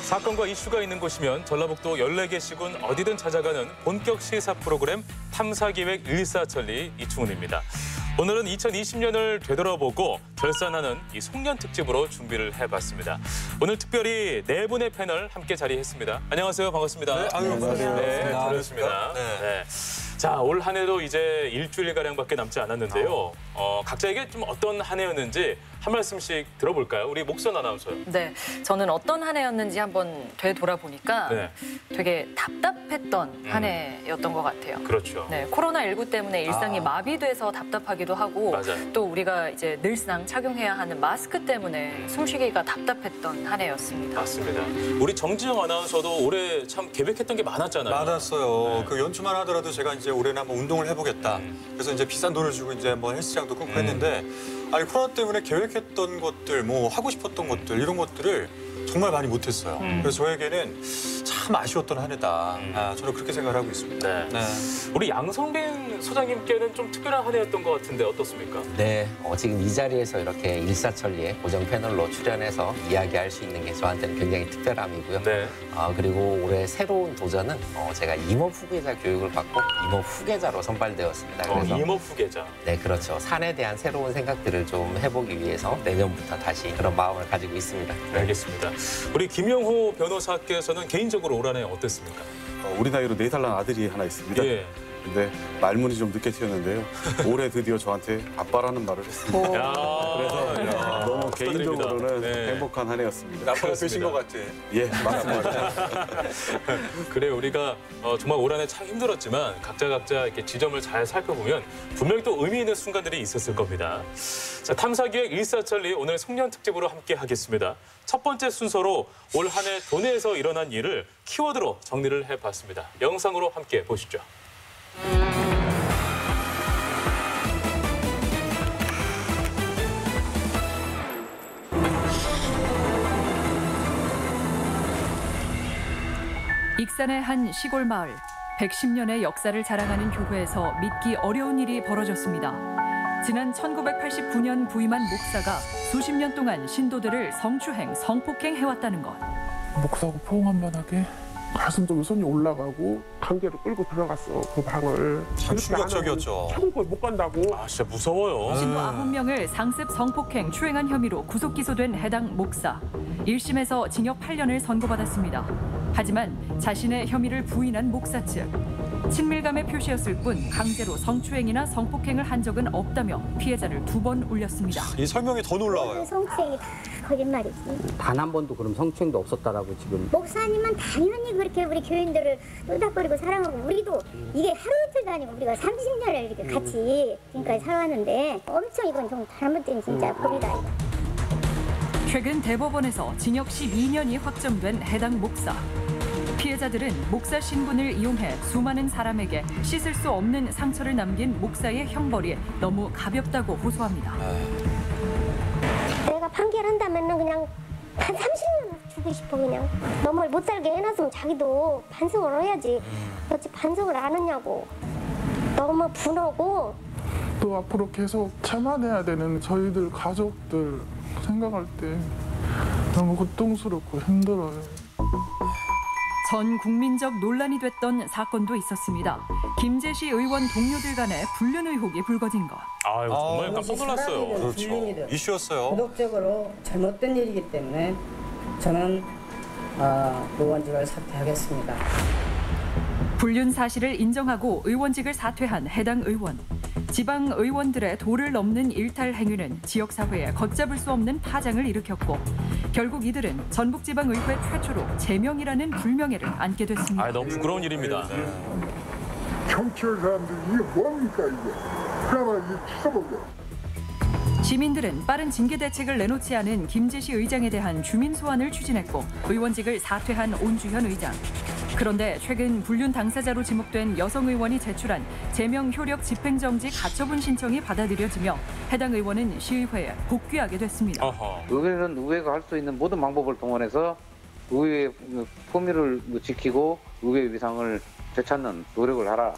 사건과 이슈가 있는 곳이면 전라북도 14개 시군 어디든 찾아가는 본격 시사 프로그램 탐사기획 일사천리 이충훈입니다. 오늘은 2020년을 되돌아보고 결산하는 이 송년 특집으로 준비를 해봤습니다. 오늘 특별히 네 분의 패널 함께 자리했습니다. 안녕하세요. 반갑습니다. 네, 안녕하세요. 네, 반갑습니다. 네. 자, 올 한 해도 이제 일주일가량밖에 남지 않았는데요. 각자에게 좀 어떤 한 해였는지 한 말씀씩 들어볼까요? 우리 목선 아나운서요. 네, 저는 어떤 한 해였는지 한번 되돌아보니까 네. 되게 답답했던 한 해였던 것 같아요. 그렇죠. 네, 코로나19 때문에 일상이 마비돼서 답답하기도 하고 맞아요. 또 우리가 이제 늘상 착용해야 하는 마스크 때문에 숨쉬기가 답답했던 한 해였습니다. 맞습니다. 우리 정지영 아나운서도 올해 참 계획했던 게 많았잖아요. 많았어요. 네. 그 연초만 하더라도 제가 이제 올해는 한번 운동을 해보겠다. 그래서 이제 비싼 돈을 주고 이제 뭐 헬스장도 끊고 했는데, 아니 코로나 때문에 계획했던 것들, 뭐 하고 싶었던 것들 이런 것들을 정말 많이 못했어요. 그래서 저에게는 참 아쉬웠던 한 해다. 저는 그렇게 생각을 하고 있습니다. 네. 우리 양성빈 소장님께는 좀 특별한 한 해였던 것 같은데 어떻습니까? 네, 지금 이 자리에서 이렇게 일사천리에 고정 패널로 출연해서 이야기할 수 있는 게 저한테는 굉장히 특별함이고요. 네. 그리고 올해 새로운 도전은 제가 임업 후계자 교육을 받고 임업 후계자로 선발되었습니다. 그래서 임업 후계자. 네, 그렇죠. 산에 대한 새로운 생각들을 좀 해보기 위해서 내년부터 다시 그런 마음을 가지고 있습니다. 네, 알겠습니다. 우리 김영호 변호사께서는 개인적으로 올 한 해 어땠습니까? 우리 나이로 4살 난 아들이 하나 있습니다. 예. 근데 말문이 좀 늦게 튀었는데요. 올해 드디어 저한테 아빠라는 말을 했습니다. 야, 그래서 너무 축하드립니다. 개인적으로는 네. 행복한 한 해였습니다. 아빠가 되신 것 같아. 예, 맞습니다. 그래 우리가 정말 올 한 해 참 힘들었지만 각자 이렇게 지점을 잘 살펴보면 분명히 또 의미 있는 순간들이 있었을 겁니다. 자, 탐사기획 일사천리 오늘 송년 특집으로 함께 하겠습니다. 첫 번째 순서로 올 한 해 도내에서 일어난 일을 키워드로 정리를 해봤습니다. 영상으로 함께 보시죠. 익산의 한 시골 마을, 110년의 역사를 자랑하는 교회에서 믿기 어려운 일이 벌어졌습니다. 지난 1989년 부임한 목사가 수십 년 동안 신도들을 성추행, 성폭행해왔다는 것. 목사가 포옹한 바닥에 가슴속에 손이 올라가고 강제로 끌고 들어갔어, 그 방을. 참 충격적이었죠. 천국을 못 간다고. 아, 진짜 무서워요. 신도 9명을 상습 성폭행, 추행한 혐의로 구속 기소된 해당 목사. 1심에서 징역 8년을 선고받았습니다. 하지만 자신의 혐의를 부인한 목사 측. 친밀감의 표시였을 뿐 강제로 성추행이나 성폭행을 한 적은 없다며 피해자를 2번 올렸습니다. 이 설명이 더 놀라워요. 성추행이 다 거짓말이지. 단 한 번도 그럼 성추행도 없었다라고 지금. 목사님은 당연히 그렇게 우리 교인들을 뚜닥거리고 사랑하고, 우리도 이게 하루 이틀도 아니고 우리가 30년을 이렇게 같이 지금까지 살아왔는데 엄청 이건 좀 잘못된 진짜 법이다. 최근 대법원에서 징역 12년이 확정된 해당 목사. 피해자들은 목사 신분을 이용해 수많은 사람에게 씻을 수 없는 상처를 남긴 목사의 형벌이 너무 가볍다고 호소합니다. 내가 판결한다면 그냥 한 30년 주고 싶어. 그냥 너무 못 살게 해놨으면 자기도 반성을 해야지. 어찌 반성을 안 하냐고. 너무 분하고. 또 앞으로 계속 참아내야 되는 저희들 가족들 생각할 때 너무 고통스럽고 힘들어요. 전 국민적 논란이 됐던 사건도 있었습니다. 김제시 의원 동료들 간의 불륜 의혹이 불거진 것. 아유, 정말 깜짝 놀랐어요. 그렇죠. 이슈였어요. 도덕적으로 잘못된 일이기 때문에 저는 의원직을 사퇴하겠습니다. 불륜 사실을 인정하고 의원직을 사퇴한 해당 의원. 지방 의원들의 도를 넘는 일탈 행위는 지역사회에 걷잡을 수 없는 파장을 일으켰고 결국 이들은 전북지방의회 최초로 제명이라는 불명예를 안게 됐습니다. 아, 너무 부끄러운 일입니다. 정치할 사람들이 이게 뭡니까 이게. 그나마 이게 죽어버려. 시민들은 빠른 징계 대책을 내놓지 않은 김제시 의장에 대한 주민 소환을 추진했고 의원직을 사퇴한 온주현 의장. 그런데 최근 불륜 당사자로 지목된 여성 의원이 제출한 제명 효력 집행정지 가처분 신청이 받아들여지며 해당 의원은 시의회에 복귀하게 됐습니다. 의회는 의회가 할 수 있는 모든 방법을 동원해서 의회의 품위를 지키고 의회 위상을 되찾는 노력을 하라.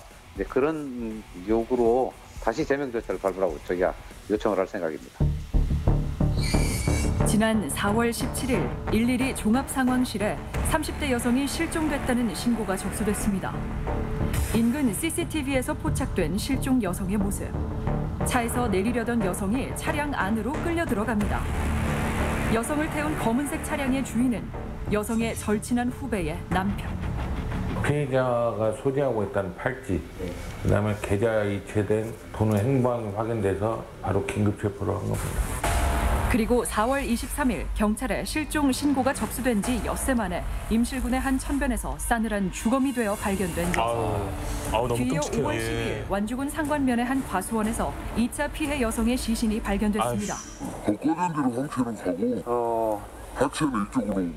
그런 요구로 다시 제명 절차를 밟으라고 저희가 요청을 할 생각입니다. 지난 4월 17일 112 종합상황실에 30대 여성이 실종됐다는 신고가 접수됐습니다. 인근 CCTV에서 포착된 실종 여성의 모습. 차에서 내리려던 여성이 차량 안으로 끌려 들어갑니다. 여성을 태운 검은색 차량의 주인은 여성의 절친한 후배의 남편. 피해자가 소지하고 있다는 팔찌, 그다음에 계좌 이체된 돈 행방이 확인돼서 바로 긴급 체포를 한 겁니다. 그리고 4월 23일 경찰에 실종 신고가 접수된 지 엿새 만에 임실군의 한 천변에서 싸늘한 주검이 되어 발견된 여성. 너무 뒤이어 끔찍해요. 5월 10일 완주군 상관면의 한 과수원에서 2차 피해 여성의 시신이 발견됐습니다. 꺼낸 대로 황체는 가고 하체는 이쪽으로.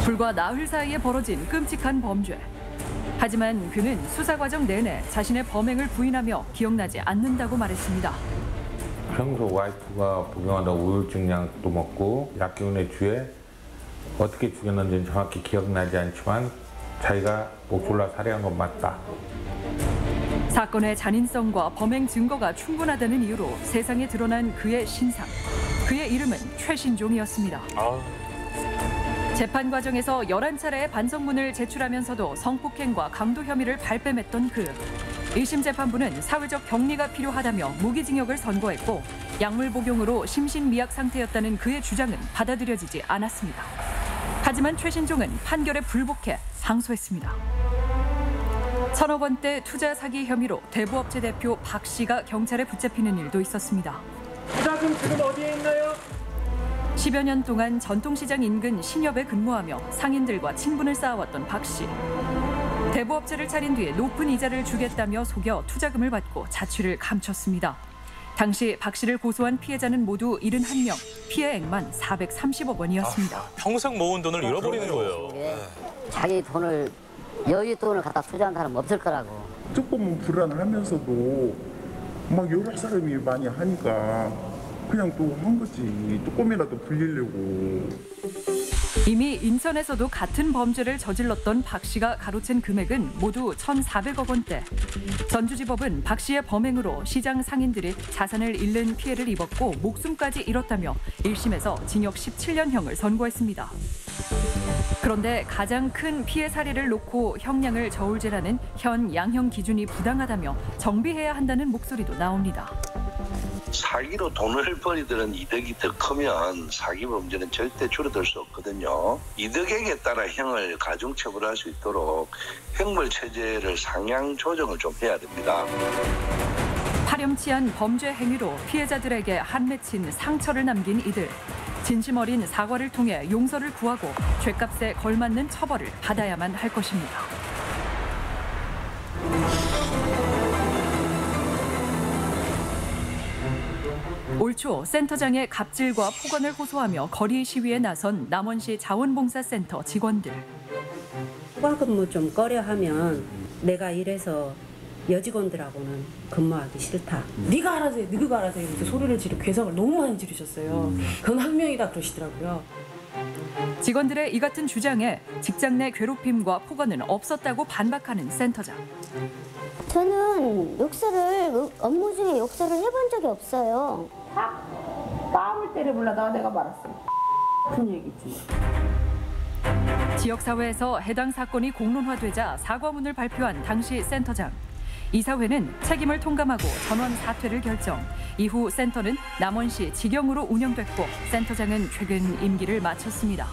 불과 나흘 사이에 벌어진 끔찍한 범죄. 하지만 그는 수사 과정 내내 자신의 범행을 부인하며 기억나지 않는다고 말했습니다. 평소 와이프가 복용하다 우울증 약도 먹고 약 기운에 취해 어떻게 죽였는지는 정확히 기억나지 않지만 자기가 목 졸라 살해한 건 맞다. 사건의 잔인성과 범행 증거가 충분하다는 이유로 세상에 드러난 그의 신상. 그의 이름은 최신종이었습니다. 재판 과정에서 11차례의 반성문을 제출하면서도 성폭행과 강도 혐의를 발뺌했던 그. 1심 재판부는 사회적 격리가 필요하다며 무기징역을 선고했고 약물 복용으로 심신미약 상태였다는 그의 주장은 받아들여지지 않았습니다. 하지만 최신종은 판결에 불복해 항소했습니다. 1,000억 원대 투자 사기 혐의로 대부업체 대표 박 씨가 경찰에 붙잡히는 일도 있었습니다. 부자금 지금 어디에 있나요? 10여 년 동안 전통시장 인근 신협에 근무하며 상인들과 친분을 쌓아왔던 박 씨. 대부업체를 차린 뒤에 높은 이자를 주겠다며 속여 투자금을 받고 자취를 감췄습니다. 당시 박 씨를 고소한 피해자는 모두 71명, 피해액만 430억 원이었습니다. 평생 모은 돈을 잃어버리는 거예요. 자기 돈을 여윳돈을 갖다 투자한 사람 없을 거라고. 조금은 불안하면서도 막 여러 사람이 많이 하니까 그냥 또 한 거지. 조금이라도 불리려고. 이미 인천에서도 같은 범죄를 저질렀던 박 씨가 가로챈 금액은 모두 1,400억 원대. 전주지법은 박 씨의 범행으로 시장 상인들이 자산을 잃는 피해를 입었고 목숨까지 잃었다며 1심에서 징역 17년형을 선고했습니다. 그런데 가장 큰 피해 사례를 놓고 형량을 저울질하는 현 양형 기준이 부당하다며 정비해야 한다는 목소리도 나옵니다. 사기로 돈을 벌이들은 이득이 더 크면 사기 범죄는 절대 줄어들 수 없거든요. 이득액에 따라 형을 가중처벌할 수 있도록 형벌 체제를 상향 조정을 좀 해야 됩니다. 파렴치한 범죄 행위로 피해자들에게 한맺힌 상처를 남긴 이들. 진심 어린 사과를 통해 용서를 구하고 죗값에 걸맞는 처벌을 받아야만 할 것입니다. 올 초 센터장의 갑질과 폭언을 호소하며 거리 시위에 나선 남원시 자원봉사센터 직원들. 추가 근무 좀 꺼려하면 내가 이래서 여직원들하고는 근무하기 싫다. 네가 알아서 해, 네가 알아서 해. 이렇게 소리를 지르고 괴성을 너무 많이 지르셨어요. 그건 학명이다 그러시더라고요. 직원들의 이 같은 주장에 직장 내 괴롭힘과 폭언은 없었다고 반박하는 센터장. 저는 욕설을 업무 중에 욕설을 해본 적이 없어요. 뺨을 때려볼라다가 내가 말았어. 그런 얘기지. 지역사회에서 해당 사건이 공론화되자 사과문을 발표한 당시 센터장. 이사회는 책임을 통감하고 전원 사퇴를 결정. 이후 센터는 남원시 직영으로 운영됐고 센터장은 최근 임기를 마쳤습니다.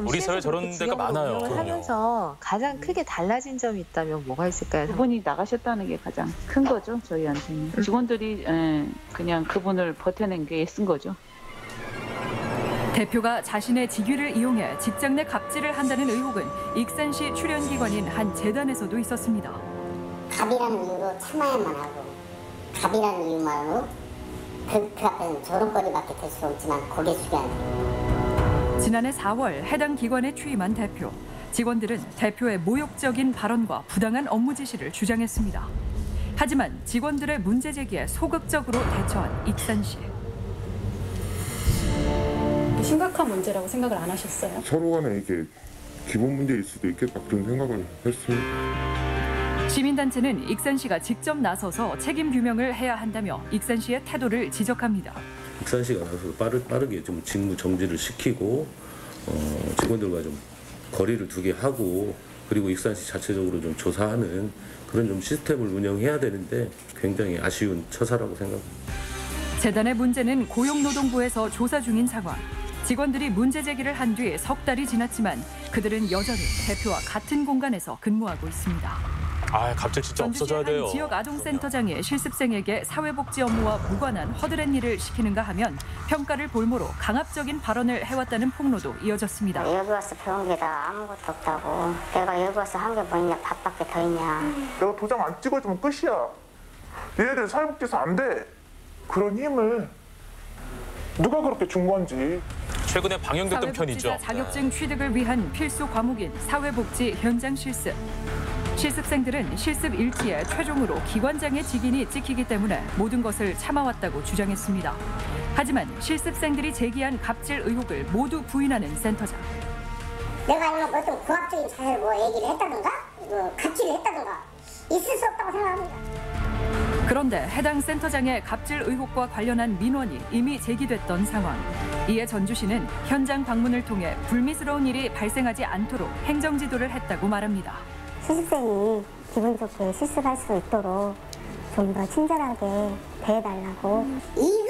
우리 사회 저런 데가 많아요. 하면서 가장 크게 달라진 점이 있다면 뭐가 있을까요? 그분이 나가셨다는 게 가장 큰 거죠, 저희한테는. 직원들이 그냥 그분을 버텨낸 게 쓴 거죠. 대표가 자신의 직위를 이용해 직장 내 갑질을 한다는 의혹은 익산시 출연기관인 한 재단에서도 있었습니다. 갑이라는 이유로 참아야만 하고 갑이라는 이유만으로 그 앞에는 조롱거리밖에 될 수 없지만 고개 숙여야 돼요. 지난해 4월 해당 기관에 취임한 대표. 직원들은 대표의 모욕적인 발언과 부당한 업무 지시를 주장했습니다. 하지만 직원들의 문제 제기에 소극적으로 대처한 익산시. 심각한 문제라고 생각을 안 하셨어요? 서로 간에 이게 기본 문제일 수도 있겠다 그런 생각을 했습니다. 시민단체는 익산시가 직접 나서서 책임 규명을 해야 한다며 익산시의 태도를 지적합니다. 익산시가 나서 빠르게 좀 직무 정지를 시키고 직원들과 좀 거리를 두게 하고 그리고 익산시 자체적으로 좀 조사하는 그런 좀 시스템을 운영해야 되는데 굉장히 아쉬운 처사라고 생각합니다. 재단의 문제는 고용노동부에서 조사 중인 상황. 직원들이 문제 제기를 한 뒤 석 달이 지났지만 그들은 여전히 대표와 같은 공간에서 근무하고 있습니다. 아, 갑자기 진짜 없어져야 돼요. 한 지역 아동센터장이 실습생에게 사회복지 업무와 무관한 허드렛 일을 시키는가 하면 평가를 볼모로 강압적인 발언을 해왔다는 폭로도 이어졌습니다. 여기 와서 배운 게 다 아무것도 없다고. 내가 여기 와서 한 게 뭐냐, 밥밖에 더 있냐. 내가 도장 안 찍어주면 끝이야. 얘네들 사회복지에서 안 돼. 그런 힘을 누가 그렇게 준 건지. 최근에 방영됐던 편이죠. 사회복지사 자격증 취득을 위한 필수 과목인 사회복지 현장 실습. 실습생들은 실습 일지에 최종으로 기관장의 직인이 찍히기 때문에 모든 것을 참아왔다고 주장했습니다. 하지만 실습생들이 제기한 갑질 의혹을 모두 부인하는 센터장. 내가 이런 어떤 고압적인 자세를 뭐 얘기를 했다든가, 갑질을 했다든가 있을 수 없다고 생각합니다. 그런데 해당 센터장의 갑질 의혹과 관련한 민원이 이미 제기됐던 상황. 이에 전주시는 현장 방문을 통해 불미스러운 일이 발생하지 않도록 행정지도를 했다고 말합니다. 실습생이 기분 좋게 실습할 수 있도록 좀 더 친절하게 대해달라고. 이걸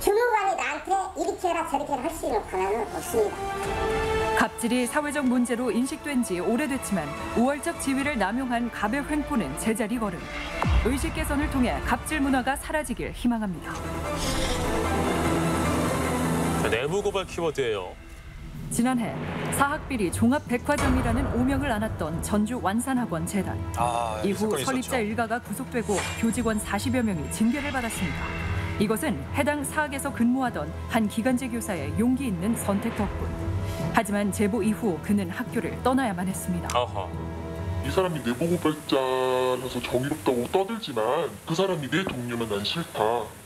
주무관이 나한테 이렇게 해라 저렇게 해라 할 수 있는 권한은 없습니다. 갑질이 사회적 문제로 인식된 지 오래됐지만 우월적 지위를 남용한 갑의 횡포는 제자리 걸음. 의식 개선을 통해 갑질 문화가 사라지길 희망합니다. 자, 내부 고발 키워드예요. 지난해 사학비리 종합백화점이라는 오명을 안았던 전주 완산학원 재단. 이후 설립자 일가가 구속되고 교직원 40여 명이 징계를 받았습니다. 이것은 해당 사학에서 근무하던 한 기간제 교사의 용기 있는 선택 덕분. 하지만 제보 이후 그는 학교를 떠나야만 했습니다. 이 사람이 내보고발자라서 정의롭다고 떠들지만 그 사람이 내 동료면 난 싫다.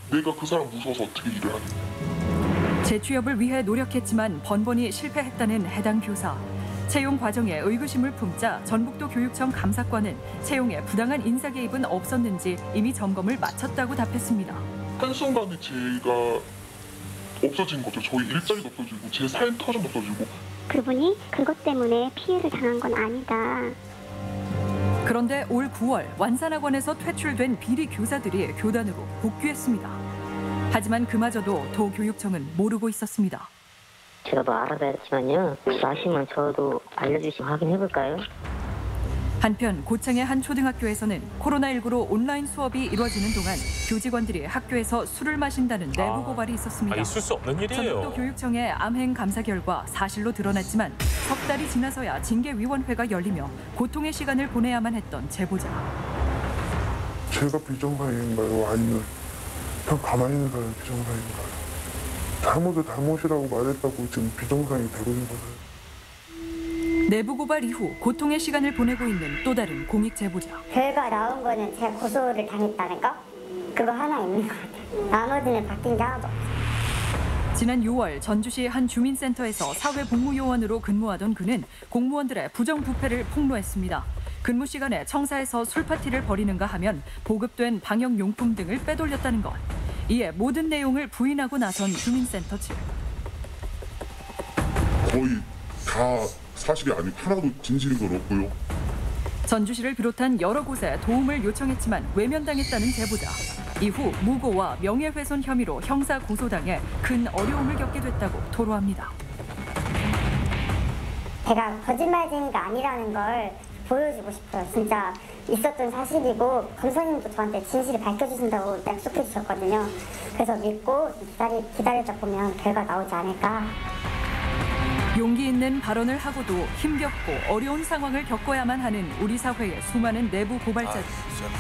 내가 그 사람 무서워서 어떻게 일을 하겠냐. 재취업을 위해 노력했지만 번번이 실패했다는 해당 교사. 채용 과정에 의구심을 품자 전북도 교육청 감사관은 채용에 부당한 인사 개입은 없었는지 이미 점검을 마쳤다고 답했습니다. 한순간에 제가 없어진 거죠. 저희 일자리도 없어지고 제 삶 터전도 없어지고. 그분이 그것 때문에 피해를 당한 건 아니다. 그런데 올 9월 완산학원에서 퇴출된 비리 교사들이 교단으로 복귀했습니다. 하지만 그마저도 도교육청은 모르고 있었습니다. 제가 뭐 알아봐야지만요. 아시면 저도 알려주시면 확인해볼까요? 한편 고창의 한 초등학교에서는 코로나19로 온라인 수업이 이루어지는 동안 교직원들이 학교에서 술을 마신다는 내부 고발이 있었습니다. 있을 수 없는 일이에요. 전북도 교육청의 암행 감사 결과 사실로 드러났지만 석 달이 지나서야 징계위원회가 열리며 고통의 시간을 보내야만 했던 제보자. 제가 비정상인가요? 아니면 그냥 가만히 있는 사람이 비정상인가요? 잘못을 잘못이라고 말했다고 지금 비정상이 되고 있는 거예요. 내부 고발 이후 고통의 시간을 보내고 있는 또 다른 공익 제보자. 결과 나온 거는 제가 고소를 당했다는 거? 그거 하나 있는 것 같아요. 나머지는 바뀐 게 하나도 없어요. 지난 6월 전주시 한 주민센터에서 사회복무요원으로 근무하던 그는 공무원들의 부정부패를 폭로했습니다. 근무 시간에 청사에서 술파티를 벌이는가 하면 보급된 방역용품 등을 빼돌렸다는 것. 이에 모든 내용을 부인하고 나선 주민센터 측. 거의 다 사실이 아니고 하나도 진실인 건 없고요. 전주시를 비롯한 여러 곳에 도움을 요청했지만 외면당했다는 제보자. 이후 무고와 명예훼손 혐의로 형사 고소당해 큰 어려움을 겪게 됐다고 토로합니다. 제가 거짓말쟁이가 아니라는 걸 보여주고 싶어요. 진짜 있었던 사실이고 검사님도 저한테 진실을 밝혀주신다고 약속해 주셨거든요. 그래서 믿고 기다리다 보면 결과 나오지 않을까. 용기 있는 발언을 하고도 힘겹고 어려운 상황을 겪어야만 하는 우리 사회의 수많은 내부 고발자들.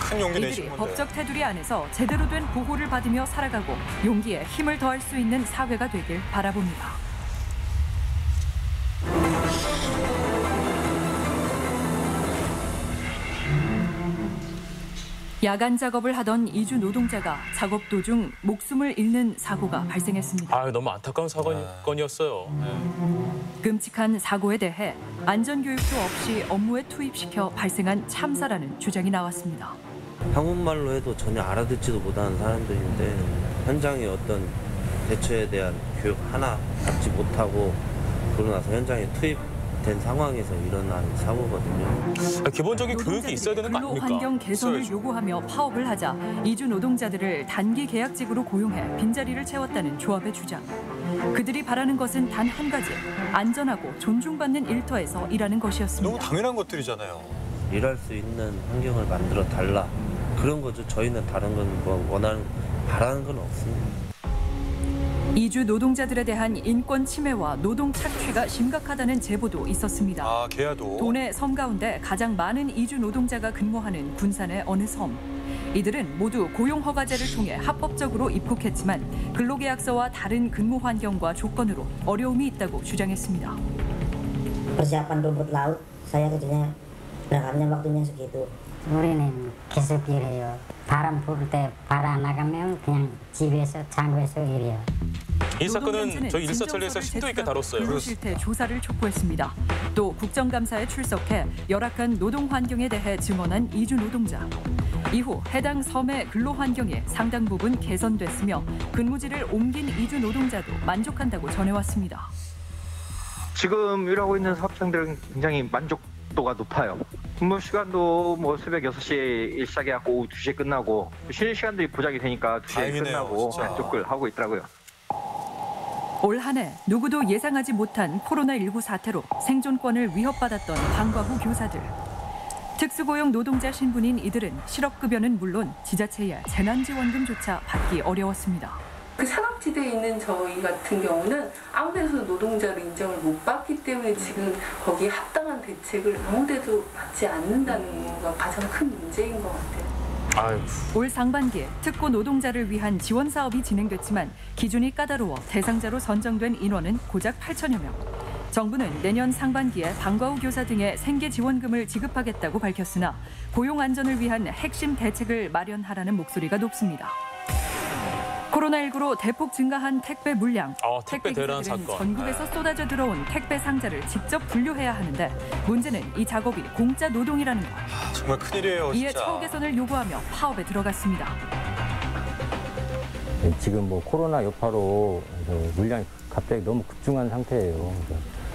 큰 용기 내신 이들이 건데. 법적 테두리 안에서 제대로 된 보호를 받으며 살아가고 용기에 힘을 더할 수 있는 사회가 되길 바라봅니다. 야간 작업을 하던 이주 노동자가 작업 도중 목숨을 잃는 사고가 발생했습니다. 너무 안타까운 사건이었어요. 끔찍한 사고에 대해 안전교육도 없이 업무에 투입시켜 발생한 참사라는 주장이 나왔습니다. 한국말로 해도 전혀 알아듣지도 못하는 사람들인데 현장의 어떤 대처에 대한 교육 하나 받지 못하고 그러고 나서 현장에 투입된 상황에서 일어난 사고거든요. 기본적인 교육이 있어야 되는 거 아닙니까? 환경 개선을 있어야죠. 요구하며 파업을 하자 이주 노동자들을 단기 계약직으로 고용해 빈자리를 채웠다는 조합의 주장. 그들이 바라는 것은 단 한 가지, 안전하고 존중받는 일터에서 일하는 것이었습니다. 너무 당연한 것들이잖아요. 일할 수 있는 환경을 만들어 달라. 그런 거죠. 저희는 다른 건 뭐 바라는 건 없습니다. 이주 노동자들에 대한 인권 침해와 노동 착취가 심각하다는 제보도 있었습니다. 아, 계야도. 도내 섬 가운데 가장 많은 이주 노동자가 근무하는 군산의 어느 섬. 이들은 모두 고용 허가제를 통해 합법적으로 입국했지만 근로계약서와 다른 근무 환경과 조건으로 어려움이 있다고 주장했습니다. Persiapan rumput laut, saya kerjanya berangkatnya waktunya segitu. 우리는 계속 일해요. 바람 불 때 바람 나가면 그냥 집에서 창고에서 일해요. 이 사건은 저희 일사천리에서 심도 있게 다뤘어요. 근로실태 조사를 촉구했습니다. 또 국정감사에 출석해 열악한 노동 환경에 대해 증언한 이주 노동자. 이후 해당 섬의 근로 환경이 상당 부분 개선됐으며 근무지를 옮긴 이주 노동자도 만족한다고 전해왔습니다. 지금 일하고 있는 사업장들은 굉장히 만족도가 높아요. 근무 시간도 뭐 새벽 6시에 일 시작해갖고 오후 2시에 끝나고 쉬는 시간들이 보장이 되니까 2시에 다행이네요, 끝나고 진짜. 만족을 하고 있더라고요. 올 한 해 누구도 예상하지 못한 코로나19 사태로 생존권을 위협받았던 방과후 교사들. 특수고용 노동자 신분인 이들은 실업급여는 물론 지자체의 재난지원금조차 받기 어려웠습니다. 그 사각지대에 있는 저희 같은 경우는 아무 데서도 노동자를 인정을 못 받기 때문에 지금 거기에 합당한 대책을 아무 데도 받지 않는다는 거가 가장 큰 문제인 것 같아요. 올 상반기 특고 노동자를 위한 지원 사업이 진행됐지만 기준이 까다로워 대상자로 선정된 인원은 고작 8천여 명. 정부는 내년 상반기에 방과후 교사 등의 생계 지원금을 지급하겠다고 밝혔으나 고용 안전을 위한 핵심 대책을 마련하라는 목소리가 높습니다. 코로나19로 대폭 증가한 택배 물량. 택배 대란 기사들은 사건. 전국에서 쏟아져 들어온 택배 상자를 직접 분류해야 하는데 문제는 이 작업이 공짜 노동이라는 것. 정말 큰일이에요, 이에 진짜. 처우 개선을 요구하며 파업에 들어갔습니다. 지금 뭐 코로나 여파로 물량이 갑자기 너무 급증한 상태예요.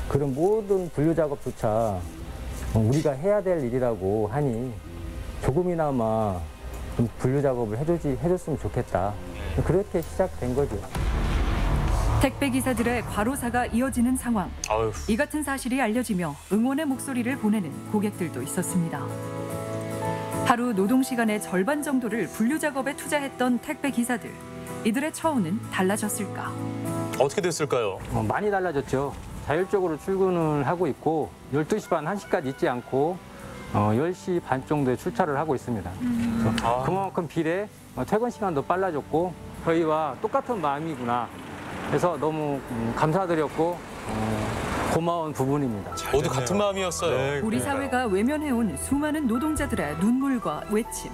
그런 모든 분류 작업조차 우리가 해야 될 일이라고 하니 조금이나마 좀 분류 작업을 해줬으면 좋겠다. 그렇게 시작된 거죠. 택배 기사들의 과로사가 이어지는 상황. 이 같은 사실이 알려지며 응원의 목소리를 보내는 고객들도 있었습니다. 하루 노동 시간의 절반 정도를 분류 작업에 투자했던 택배 기사들. 이들의 처우는 달라졌을까? 어떻게 됐을까요? 많이 달라졌죠. 자율적으로 출근을 하고 있고 12시 반, 1시까지 있지 않고 10시 반 정도에 출차를 하고 있습니다. 그래서 그만큼 비례 퇴근 시간도 빨라졌고 저희와 똑같은 마음이구나 해서 너무 감사드렸고 고마운 부분입니다. 모두 같은 마음이었어요. 우리 사회가 외면해온 수많은 노동자들의 눈물과 외침.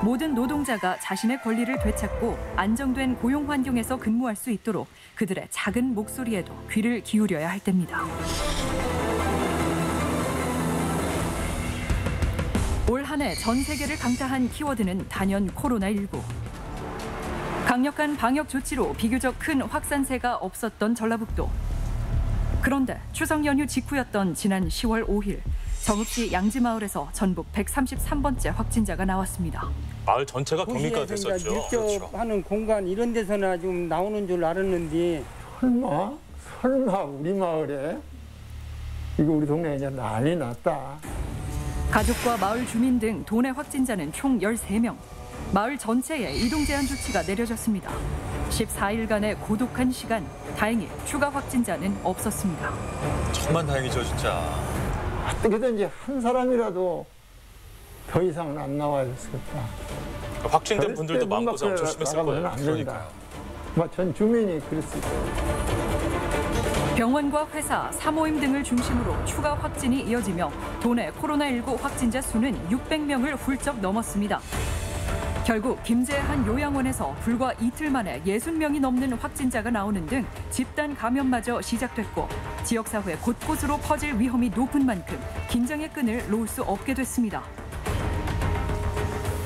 모든 노동자가 자신의 권리를 되찾고 안정된 고용 환경에서 근무할 수 있도록 그들의 작은 목소리에도 귀를 기울여야 할 때입니다. 올 한 해 전 세계를 강타한 키워드는 단연 코로나19. 강력한 방역 조치로 비교적 큰 확산세가 없었던 전라북도. 그런데 추석 연휴 직후였던 지난 10월 5일 정읍시 양지마을에서 전국 133번째 확진자가 나왔습니다. 마을 전체가 격리가 도시에서 이제 됐었죠. 밀접하는 공간 이런 데서나 지금 나오는 줄 알았는데 설마 우리 마을에 이거 우리 동네에 이제 난리 났다. 가족과 마을 주민 등 도내 확진자는 총 13명. 마을 전체에 이동 제한 조치가 내려졌습니다. 14일간의 고독한 시간, 다행히 추가 확진자는 없었습니다. 정말 다행이죠, 진짜. 어떻게든지 한 사람이라도 더 이상은 안 나와야 됐겠다. 확진된 분들도 마음고생 조심했을 거예요. 안 된다. 전 주민이 그랬을 거예요. 병원과 회사, 사모임 등을 중심으로 추가 확진이 이어지며 도내 코로나19 확진자 수는 600명을 훌쩍 넘었습니다. 결국 김제의 한 요양원에서 불과 이틀 만에 60명이 넘는 확진자가 나오는 등 집단 감염마저 시작됐고 지역사회 곳곳으로 퍼질 위험이 높은 만큼 긴장의 끈을 놓을 수 없게 됐습니다.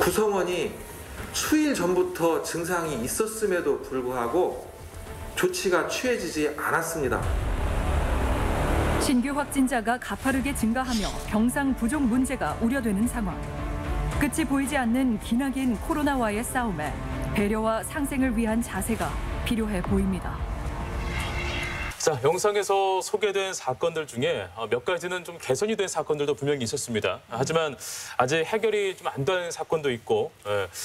구성원이 수일 전부터 증상이 있었음에도 불구하고 조치가 취해지지 않았습니다. 신규 확진자가 가파르게 증가하며 병상 부족 문제가 우려되는 상황. 끝이 보이지 않는 기나긴 코로나와의 싸움에 배려와 상생을 위한 자세가 필요해 보입니다. 자, 영상에서 소개된 사건들 중에 몇 가지는 좀 개선이 된 사건들도 분명히 있었습니다. 하지만 아직 해결이 좀 안 된 사건도 있고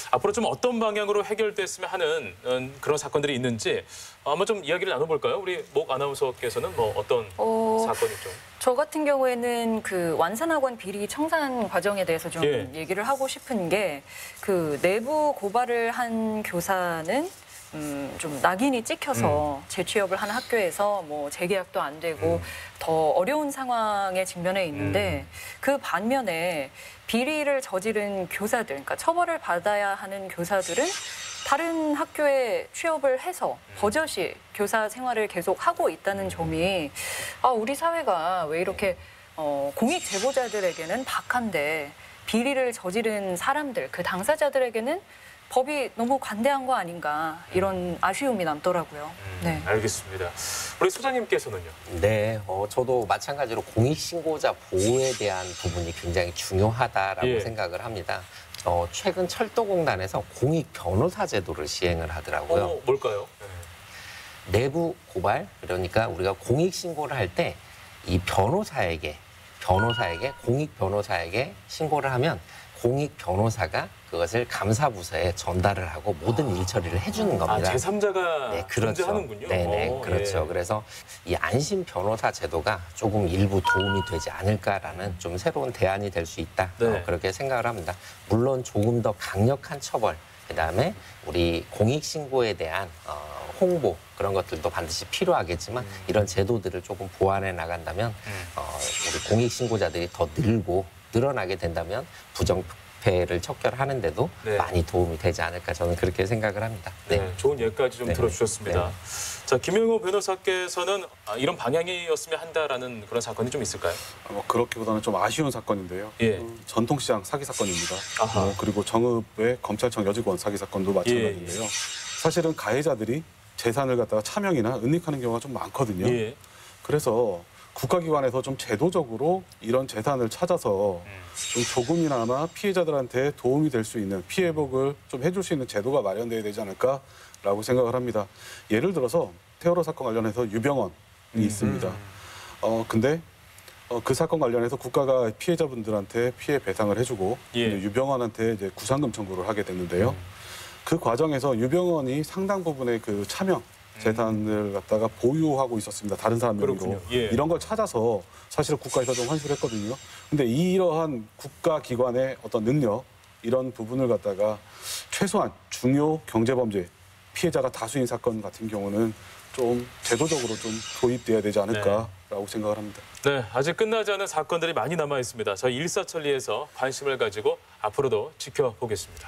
앞으로 좀 어떤 방향으로 해결됐으면 하는 그런 사건들이 있는지 한번 좀 이야기를 나눠볼까요? 우리 목 아나운서께서는 뭐 어떤 사건이 좀? 저 같은 경우에는 그 완산학원 비리 청산 과정에 대해서 좀 얘기를 하고 싶은 게 그 내부 고발을 한 교사는 좀 낙인이 찍혀서 재취업을 한 학교에서 뭐 재계약도 안 되고 더 어려운 상황에 직면해 있는데 그 반면에 비리를 저지른 교사들, 그러니까 처벌을 받아야 하는 교사들은 다른 학교에 취업을 해서 버젓이 교사 생활을 계속 하고 있다는 점이 우리 사회가 왜 이렇게 공익 제보자들에게는 박한데 비리를 저지른 사람들, 그 당사자들에게는 법이 너무 관대한 거 아닌가 이런 아쉬움이 남더라고요. 네. 알겠습니다. 우리 소장님께서는요? 네, 저도 마찬가지로 공익신고자 보호에 대한 부분이 굉장히 중요하다라고 생각을 합니다. 최근 철도공단에서 공익변호사 제도를 시행을 하더라고요. 뭘까요? 내부 고발, 그러니까 우리가 공익신고를 할 때 이 변호사에게 공익변호사에게 신고를 하면 공익변호사가 그것을 감사부서에 전달을 하고 모든 일 처리를 해주는 겁니다. 제3자가 그렇죠. 존재하는군요. 네네, 그렇죠. 그래서 이 안심 변호사 제도가 조금 일부 도움이 되지 않을까라는 좀 새로운 대안이 될 수 있다. 그렇게 생각을 합니다. 물론 조금 더 강력한 처벌, 그다음에 우리 공익신고에 대한 홍보 그런 것들도 반드시 필요하겠지만 이런 제도들을 조금 보완해 나간다면 우리 공익신고자들이 더 늘어나게 된다면 부정부패를 척결하는데도 많이 도움이 되지 않을까 저는 그렇게 생각을 합니다. 네, 좋은 예까지 좀 들어주셨습니다. 자, 김영호 변호사께서는 이런 방향이었으면 한다라는 그런 사건이 좀 있을까요? 그렇기보다는 좀 아쉬운 사건인데요. 전통시장 사기 사건입니다. 그리고 정읍의 검찰청 여직원 사기 사건도 마찬가지인데요. 사실은 가해자들이 재산을 갖다가 차명이나 은닉하는 경우가 좀 많거든요. 그래서 국가기관에서 좀 제도적으로 이런 재산을 찾아서 좀 조금이나마 피해자들한테 도움이 될 수 있는 피해 회복을 좀 해줄 수 있는 제도가 마련돼야 되지 않을까라고 생각을 합니다. 예를 들어서 세월호 사건 관련해서 유병원이 있습니다. 근데 그 사건 관련해서 국가가 피해자분들한테 피해 배상을 해주고 유병원한테 이제 구상금 청구를 하게 됐는데요. 그 과정에서 유병원이 상당 부분의 그 차명 재산을 갖다가 보유하고 있었습니다. 다른 사람 명의로. 이런 걸 찾아서 사실은 국가에서 좀 환수를 했거든요. 근데 이러한 국가기관의 어떤 능력, 이런 부분을 갖다가 최소한 중요 경제범죄 피해자가 다수인 사건 같은 경우는 좀 제도적으로 좀 도입돼야 되지 않을까라고 생각을 합니다. 네, 아직 끝나지 않은 사건들이 많이 남아 있습니다. 저희 일사천리에서 관심을 가지고 앞으로도 지켜보겠습니다.